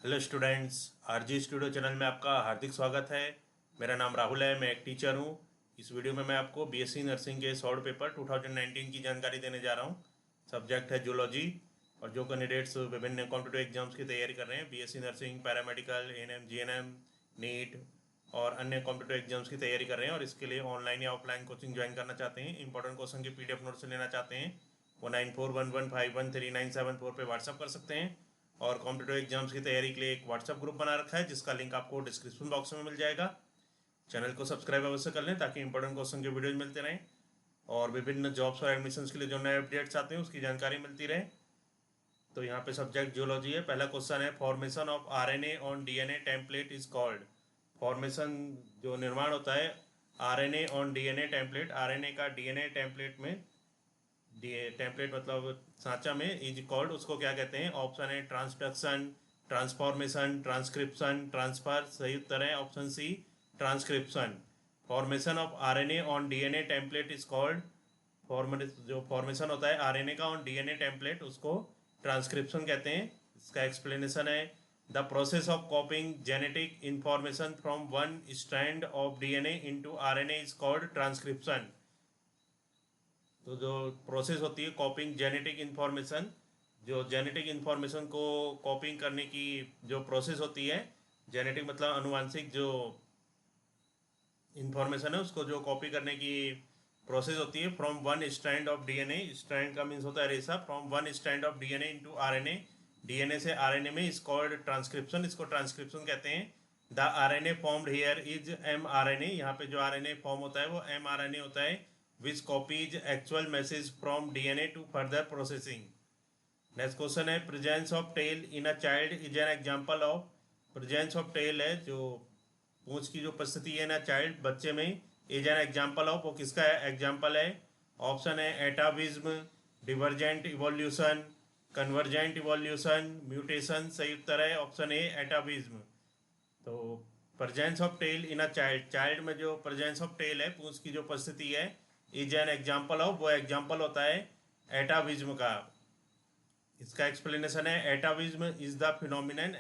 Hello students, RG studio channel में आपका हार्दिक स्वागत है। मेरा नाम राहुल है, मैं एक टीचर हूँ। इस वीडियो में मैं आपको बीएससी नर्सिंग के शॉर्ट पेपर 2019 की जानकारी देने जा रहा हूँ। सब्जेक्ट है जूलॉजी। और जो कैंडिडेट्स विभिन्न कॉम्पिटिटिव एग्जाम्स की तैयारी कर रहे हैं, BSc nursing, paramedical, ANM, GNM, NEET और अन्य कॉम्पिटिटिव एग्जाम्स की तैयारी कर रहे हैं और इसके लिए ऑनलाइन या ऑफलाइन कोचिंग ज्वाइन करना चाहते हैं, इंपॉर्टेंट क्वेश्चन के पीडीएफ नोट से लेना चाहते हैं, वो 9411513974 पे व्हाट्सअप कर सकते हैं। और कॉम्पिटिटिव एग्जाम्स की तैयारी के लिए एक व्हाट्सअप ग्रुप बना रखा है, जिसका लिंक आपको डिस्क्रिप्शन बॉक्स में मिल जाएगा। चैनल को सब्सक्राइब अवश्य कर लें ताकि इंपॉर्टेंट क्वेश्चन के वीडियोज मिलते रहें और विभिन्न जॉब्स और एडमिशन्स के लिए जो नए अपडेट्स आते हैं उसकी जानकारी मिलती रहे। तो यहाँ पे सब्जेक्ट जियोलॉजी है। पहला क्वेश्चन है, formation of RNA on DNA template is called. Formation जो निर्माण होता है RNA on DNA template, RNA का डीएनए टेम्पलेट में, टेम्पलेट मतलब सांचा में, इज कॉल्ड, उसको क्या कहते हैं? ऑप्शन है ट्रांसडक्शन, ट्रांसफॉर्मेशन, ट्रांसक्रिप्शन, ट्रांसफर। सही उत्तर है option C, transcription. Formation of RNA on DNA template is called, जो फॉर्मेशन होता है आरएनए का ऑन डीएनए टेम्पलेट, उसको ट्रांसक्रिप्शन कहते हैं। इसका एक्सप्लेनेशन है, the process of copying genetic information from one strand of DNA into RNA is called transcription. तो जो प्रोसेस होती है कॉपिंग जेनेटिक इन्फॉर्मेशन, जो जेनेटिक इन्फॉर्मेशन को कॉपिंग करने की जो प्रोसेस होती है, जेनेटिक मतलब अनुवांशिक जो इन्फॉर्मेशन है उसको जो कॉपी करने की प्रोसेस होती है, from one strand of DNA, strand का मीन्स होता है रेशा, from one strand of DNA into RNA, DNA से आरएनए में, इज कॉल्ड ट्रांसक्रिप्शन, इसको ट्रांसक्रिप्शन कहते हैं। The RNA formed here is m RNA, यहाँ पे जो आरएनए फॉर्म होता है वो एम आरएनए होता है, which copies actual message from DNA to further processing. Next question है, presence of tail in a child is an example of. Presence of tail है जो पूंछ की जो उपस्थिति है ना चाइल्ड, बच्चे में, इज एन एग्जांपल ऑफ, वो किसका एग्जांपल है? ऑप्शन है atavism, divergent evolution, convergent evolution, mutation. सही उत्तर है ऑप्शन ए, एटाविज्म। तो presence of tail in a child, child में जो प्रेजेंस ऑफ टेल है, पूंछ की जो उपस्थिति है, इज एन एग्जांपल ऑफ, वो एग्जांपल होता है एटाविज्म का। इसका एक्सप्लेनेशन है, एटाविज्म इज द फिनोमिनन,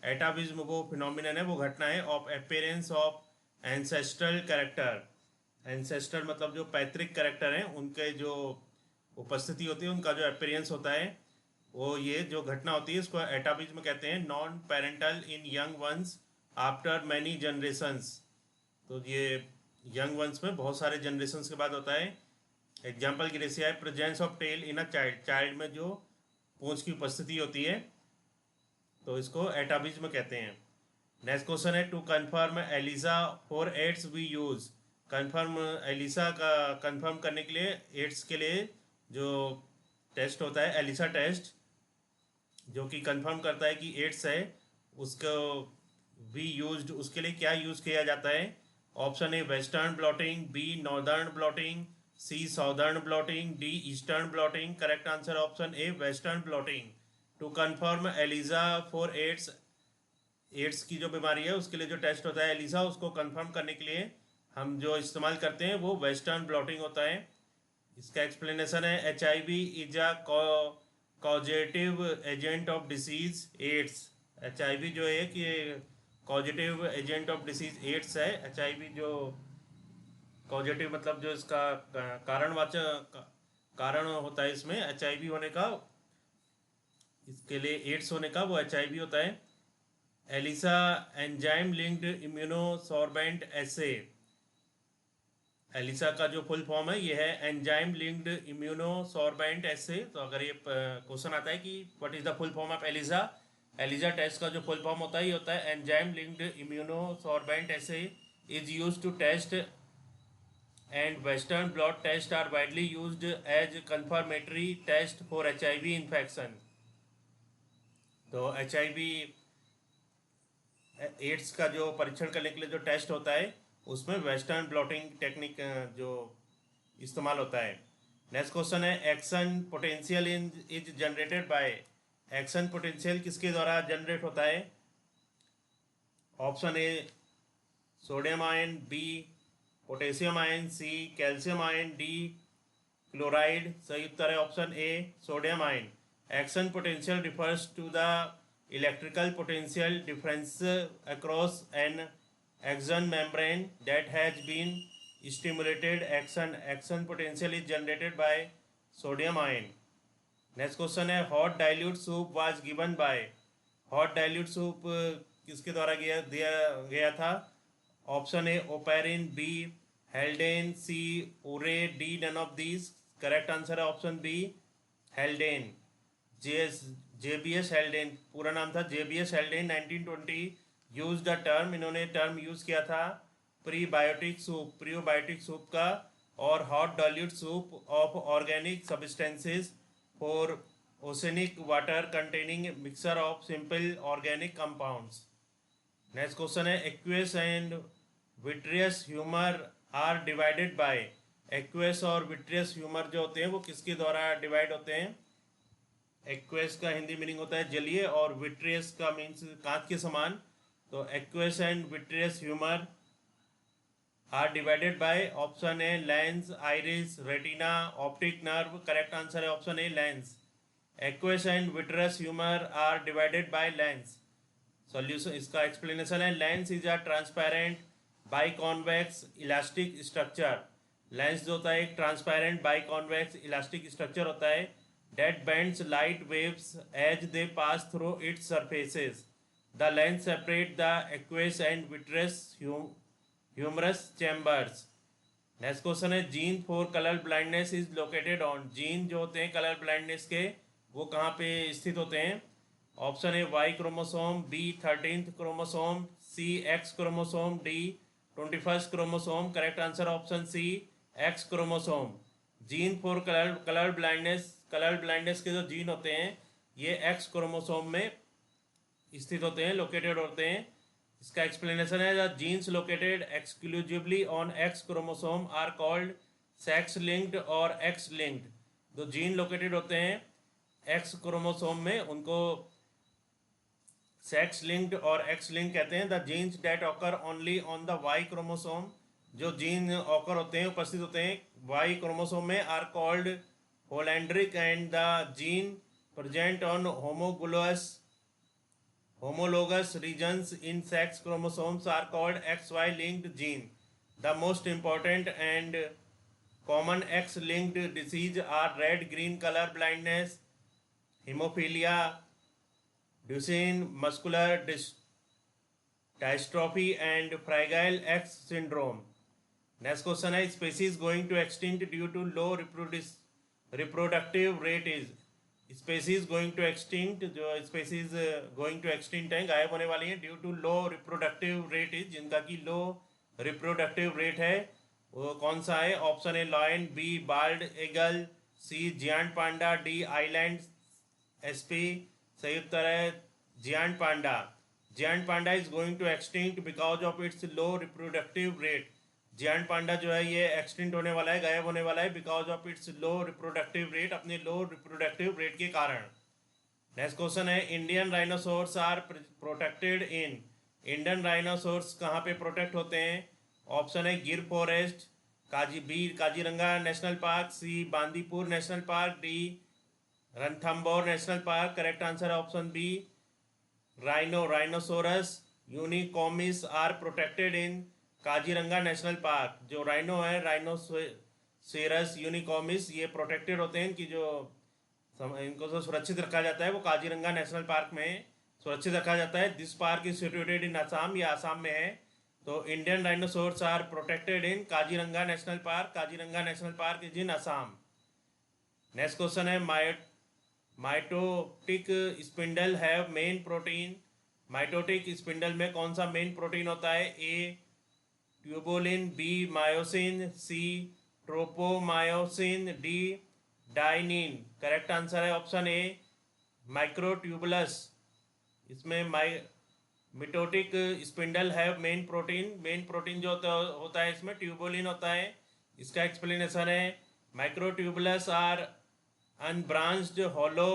एटाविज्म वो फिनोमिनन है, वो घटना है, of appearance of ancestral character. Ancestral मतलब जो पैतृक कैरेक्टर हैं उनके जो उपस्थिति होती है, उनका जो अपेयरेंस होता है, वो ये जो घटना होती है इसको एटाविज्म कहते हैं। Non parental in young ones after many generations, तो ये यंग वंस में बहुत सारे जनरेशंस के बाद होता है। एग्जाम्पल की रेसिया है, presence of tail in a child, child में जो पूंछ की उपस्थिति होती है, तो इसको एटाविज्म कहते हैं। नेक्स्ट क्वेश्चन है, to confirm ELISA for AIDS we use. Confirm ELISA का कन्फर्म करने के लिए, एड्स के लिए जो टेस्ट होता है एलिसा टेस्ट, जो कि कंफर्म करता है कि एड्स है, उसको वी यूज्ड, उसके लिए क्या यूज किया जाता है? Option A western blotting, B northern blotting, C southern blotting, D eastern blotting. Correct answer option A, western blotting. To confirm ELISA for AIDS, AIDS की जो बीमारी है उसके लिए जो टेस्ट होता है एलिसा, उसको कंफर्म करने के लिए हम जो इस्तेमाल करते हैं वो वेस्टर्न ब्लॉटिंग होता है। इसका एक्सप्लेनेशन है, H I V is a causative agent of disease AIDS. H I V जो है कि causative agent of disease AIDS है। एच आई वी जो कॉजेटिव मतलब जो इसका कारणवाचक कारण होता है इसमें एच आई वी होने का, इसके लिए एड्स होने का, वो एच आई वी होता है। एलिसा एंजाइम लिंक्ड इम्यूनोसॉर्बेंट एसे, एलिसा का जो फुल फॉर्म है ये है एंजाइम लिंक्ड इम्यूनोसॉर्बेंट एसे। तो अगर ये क्वेश्चन आता है कि what is the full form of ELISA, ELISA test का जो फुल फॉर्म होता है ये होता है enzyme linked immunosorbent assay, is use to test and western blot test are widely used as confirmatory test for H I V infection. तो H I V AIDS का जो परीक्षण करने के लिए जो टेस्ट होता है उसमें वेस्टर्न ब्लॉटिंग टेक्निक जो इस्तेमाल होता है। नेक्स्ट क्वेश्चन है, action potential in is generated by. Action potential किसके द्वारा जनरेट होता है? Option A sodium ion, B potassium ion, C calcium ion, D chloride. सही उत्तर है option A, sodium ion. Action potential refers to the electrical potential difference across an axon membrane that has been stimulated. Axon potential is generated by sodium ion. Next question है hot dilute soup was given by. Hot dilute soup किसके द्वारा दिया गया था? Option A Oparin, B Haldane, C Urey, D none of these. Correct answer है option B Haldane. JBS Haldane पूरा नाम था JBS Haldane. 1920 use the term, इन्होंने टर्म यूज किया था प्रीबायोटिक सूप, प्रीबायोटिक सूप का, और hot dilute soup of organic substances for oceanic water containing mixture of simple organic compounds. Next question है aqueous and vitreous humour are divided by. Aqueous और vitreous humour जो होते हैं वो किसके द्वारा डिवाइड होते हैं? एक्वेस का हिंदी मीनिंग होता है जलीय और विट्रियस का मीन्स कांच के समान. तो aqueous and vitreous humour are divided by option A lens, iris, retina, optic nerve. Correct answer है option A lens. Aqueous and vitreous humour are divided by lens. Solution इसका एक्सप्लेनेशन है lens is a transparent biconvex elastic structure. Lens जो होता है एक transparent biconvex elastic structure होता है that bends light waves as they pass through its surfaces. The lens separate the aqueous and vitreous humorous chambers. Next question है gene for colour blindness is located on. Gene जो होते हैं colour blindness के वो कहाँ पे स्थित होते हैं? Option A Y chromosome, B 13th chromosome, C X chromosome, D 21st chromosome. Correct answer option C X chromosome. Gene for colour blindness के जो जीन होते हैं ये एक्स क्रोमोसोम में स्थित होते हैं, लोकेटेड होते हैं. इसका एक्सप्लेनेशन है the genes located exclusively on X chromosome are called sex linked और एक्स लिंक्ड. जो जीन लोकेटेड होते हैं एक्स क्रोमोसोम में उनको सेक्स लिंक्ड और एक्स लिंक्ड कहते हैं. The genes that occur only on the Y chromosome. जो जीन ऑकर होते हैं उपस्थित होते हैं वाई क्रोमोसोम में are called holandric and the gene present on homologous regions in sex chromosomes are called XY linked gene. The most important and common X linked disease are red green color blindness, hemophilia, Duchenne muscular dystrophy and Fragile X syndrome. Next question है species going to extinct due to low reproductive rate is. Species going to extinct, जो species going to extinct हैं गायब होने वाली हैं due to low reproductive rate is. जिनका की लो reproductive rate है वो कौन सा है? Option A lion, B bald eagle, C giant panda, D island एसपी. सही उत्तर है giant panda. Giant panda is going to extinct because of its low reproductive rate. Giant panda जो है ये एक्सटिंक्ट होने वाला है, गायब होने वाला है because of its low reproductive rate, अपने लो रिप्रोडक्टिव रेट के कारण. नेक्स्ट क्वेश्चन है Indian rhinoceros are protected in. Indian rhinoceros कहाँ पे प्रोटेक्ट होते हैं? ऑप्शन है Gir forest, Kaziranga national park, C Bandipur national park, D Ranthambore national park. Correct answer है option B rhinoceros unicornis are protected in Kaziranga national park. जो rhino है rhinoceros unicornis ये protected होते हैं कि जो इनको जो सुरक्षित रखा जाता है वो काजीरंगा नेशनल पार्क में सुरक्षित रखा जाता है. This park is situated in Assam, ये आसाम में है. तो Indian rhinoceros are protected in Kaziranga national park. Kaziranga national park is in Assam. Next question है mitotic spindle have main protein. Mitotic spindle में कौन सा मेन प्रोटीन होता है? A tubulin, B myosin, C tropomyosin, D dynein. Correct answer है option A microtubules. इसमें mitotic spindle है main protein जो होता है इसमें ट्यूबोलिन होता है. इसका एक्सप्लेनेशन है microtubules are unbranched hollow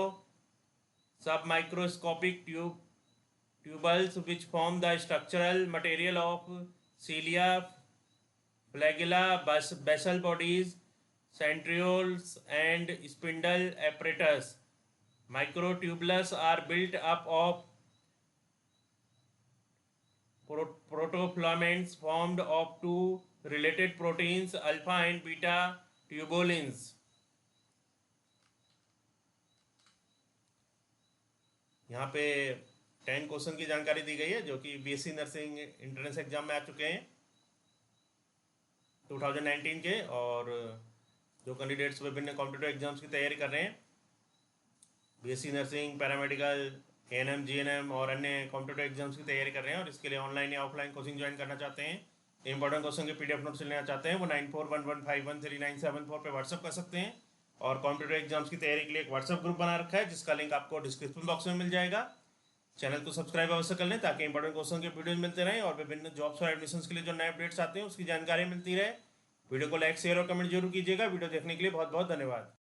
submicroscopic tubules which form the structural material of cilia, flagella, basal bodies, centrioles and spindle apparatus. Microtubules are built up of protofilaments formed of two related proteins alpha and beta tubulins. यहाँ पे 10 question की जानकारी दी गई है जो कि BSc nursing entrance exam में आ चुके हैं 2019 के, और जो कैंडिडेट्स विभिन्न कॉम्पिटिटिव एग्जाम्स की तैयारी कर रहे हैं, BSc nursing, paramedical, ANM, GNM और अन्य कॉम्पिटिटिव एग्जाम्स की तैयारी कर रहे हैं और इसके लिए ऑनलाइन या ऑफलाइन कोचिंग ज्वाइन करना चाहते हैं, इंपॉर्टेंट क्वेश्चन के पीडीएफ नोट्स लेना चाहते हैं, वो 9411513974 पे व्हाट्सअप कर सकते हैं। और कॉम्पिटिटिव एग्जाम्स की तैयारी के लिए एक व्हाट्सअप ग्रुप बना रखा है जिसका लिंक आपको डिस्क्रिप्शन बॉक्स में मिल जाएगा। चैनल को सब्सक्राइब अवश्य कर लें ताकि इंपॉर्टेंट क्वेश्चन के वीडियोज मिलते रहें और विभिन्न जॉब्स और एडमिशन के लिए जो नए अपडेट्स आते हैं उसकी जानकारी मिलती रहे। वीडियो को लाइक, शेयर और कमेंट जरूर कीजिएगा। वीडियो देखने के लिए बहुत बहुत धन्यवाद।